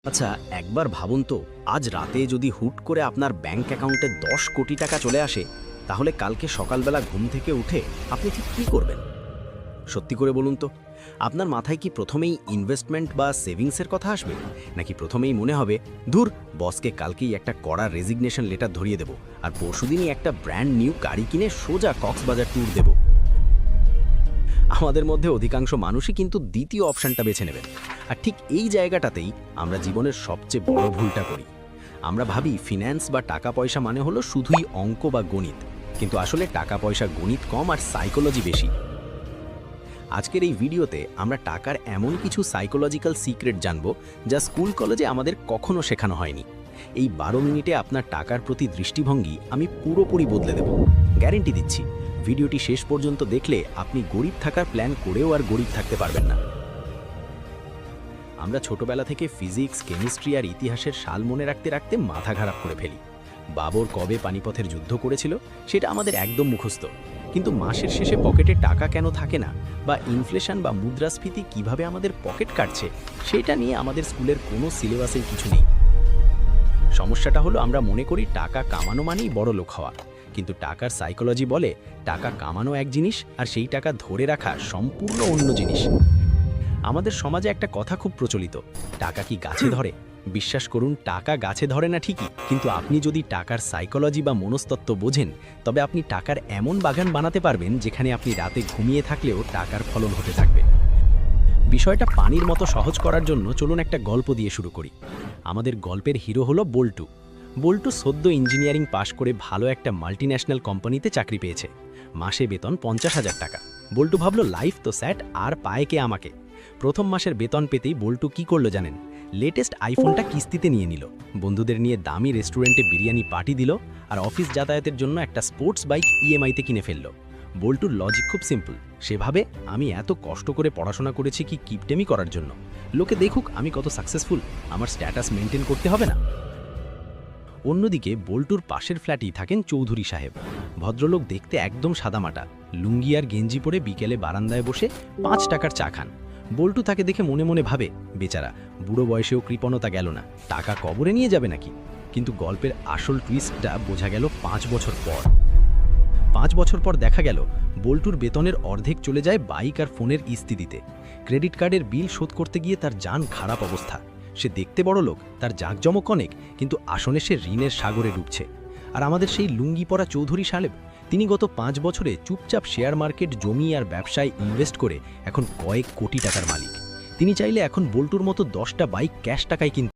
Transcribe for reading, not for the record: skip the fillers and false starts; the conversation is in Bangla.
আচ্ছা, একবার ভাবুন তো, আজ রাতে যদি হুট করে আপনার ব্যাংক অ্যাকাউন্টে ১০ কোটি টাকা চলে আসে, তাহলে কালকে সকালবেলা ঘুম থেকে উঠে আপনি ঠিক কী করবেন? সত্যি করে বলুন তো, আপনার মাথায় কি প্রথমেই ইনভেস্টমেন্ট বা সেভিংসের কথা আসবে, নাকি প্রথমেই মনে হবে ধুর, বসকে কালকেই একটা কড়া রেজিগনেশন লেটার ধরিয়ে দেব আর পরশুদিনই একটা ব্র্যান্ড নিউ গাড়ি কিনে সোজা কক্সবাজার ট্যুর দেব? আমাদের মধ্যে অধিকাংশ মানুষই কিন্তু দ্বিতীয় অপশনটা বেছে নেবেন। আর ঠিক এই জায়গাটাতেই আমরা জীবনের সবচেয়ে বড় ভুলটা করি। আমরা ভাবি ফিন্যান্স বা টাকা পয়সা মানে হলো শুধুই অঙ্ক বা গণিত, কিন্তু আসলে টাকা পয়সা গণিত কম আর সাইকোলজি বেশি। আজকের এই ভিডিওতে আমরা টাকার এমন কিছু সাইকোলজিক্যাল সিক্রেট জানব যা স্কুল কলেজে আমাদের কখনো শেখানো হয়নি। এই 12 মিনিটে আপনার টাকার প্রতি দৃষ্টিভঙ্গি আমি পুরোপুরি বদলে দেব, গ্যারেন্টি দিচ্ছি। ভিডিওটি শেষ পর্যন্ত দেখলে আপনি গরিব থাকার প্ল্যান করেও আর গরিব থাকতে পারবেন না। আমরা ছোটবেলা থেকে ফিজিক্স, কেমিস্ট্রি আর ইতিহাসের সাল মনে রাখতে রাখতে মাথা খারাপ করে ফেলি। বাবর কবে পানিপথের যুদ্ধ করেছিল সেটা আমাদের একদম মুখস্থ, কিন্তু মাসের শেষে পকেটে টাকা কেন থাকে না, বা ইনফ্লেশন বা মুদ্রাস্ফীতি কিভাবে আমাদের পকেট কাটছে, সেটা নিয়ে আমাদের স্কুলের কোনো সিলেবাসেই কিছু নেই। সমস্যাটা হলো আমরা মনে করি টাকা কামানো মানেই বড় লোক হওয়া, কিন্তু টাকার সাইকোলজি বলে টাকা কামানো এক জিনিস আর সেই টাকা ধরে রাখা সম্পূর্ণ অন্য জিনিস। আমাদের সমাজে একটা কথা খুব প্রচলিত, টাকা কি গাছে ধরে? বিশ্বাস করুন, টাকা গাছে ধরে না ঠিকই, কিন্তু আপনি যদি টাকার সাইকোলজি বা মনস্তত্ত্ব বোঝেন, তবে আপনি টাকার এমন বাগান বানাতে পারবেন যেখানে আপনি রাতে ঘুমিয়ে থাকলেও টাকার ফলন হতে থাকবে। বিষয়টা পানির মতো সহজ করার জন্য চলুন একটা গল্প দিয়ে শুরু করি। আমাদের গল্পের হিরো হলো বল্টু। বল্টু সদ্য ইঞ্জিনিয়ারিং পাশ করে ভালো একটা মাল্টিন্যাশনাল কোম্পানিতে চাকরি পেয়েছে। মাসে বেতন 50,000 টাকা। বল্টু ভাবল লাইফ তো স্যাট, আর পায় কে আমাকে। প্রথম মাসের বেতন পেতেই বল্টু কি করলো জানেন? লেটেস্ট আইফোনটা কিস্তিতে নিয়ে নিল, বন্ধুদের নিয়ে দামি রেস্টুরেন্টে বিরিয়ানি পার্টি দিল, আর অফিস যাতায়াতের জন্য একটা স্পোর্টস বাইক ইএমআইতে কিনে ফেলল। বল্টুর লজিক খুব সিম্পল, সেভাবে আমি এত কষ্ট করে পড়াশোনা করেছি কি কিপটেমি করার জন্য? লোকে দেখুক আমি কত সাকসেসফুল, আমার স্ট্যাটাস মেনটেন করতে হবে না? অন্যদিকে বল্টুর পাশের ফ্ল্যাটেই থাকেন চৌধুরী সাহেব। ভদ্রলোক দেখতে একদম সাদামাটা, লুঙ্গি আর গেঞ্জি পরে বিকেলে বারান্দায় বসে 5 টাকার চা খান। বল্টু তাকে দেখে মনে মনে ভাবে, বেচারা, বুড়ো বয়সেও কৃপণতা গেল না, টাকা কবরে নিয়ে যাবে নাকি? কিন্তু গল্পের আসল টুইস্টটা বোঝা গেল 5 বছর পর। 5 বছর পর দেখা গেল বল্টুর বেতনের অর্ধেক চলে যায় বাইক আর ফোনের কিস্তি দিতে। ক্রেডিট কার্ডের বিল শোধ করতে গিয়ে তার জান খারাপ অবস্থা। সে দেখতে বড় লোক, তার জাঁকজমক অনেক, কিন্তু আসলে সে ঋণের সাগরে ডুবছে। আর আমাদের সেই লুঙ্গি পরা চৌধুরী সাহেব, তিনি গত 5 বছরে চুপচাপ শেয়ার মার্কেট, জমি আর ব্যবসায় ইনভেস্ট করে এখন কয়েক কোটি টাকার মালিক। তিনি চাইলে এখন বল্টুর মতো 10টা বাইক ক্যাশ টাকায় কিনতে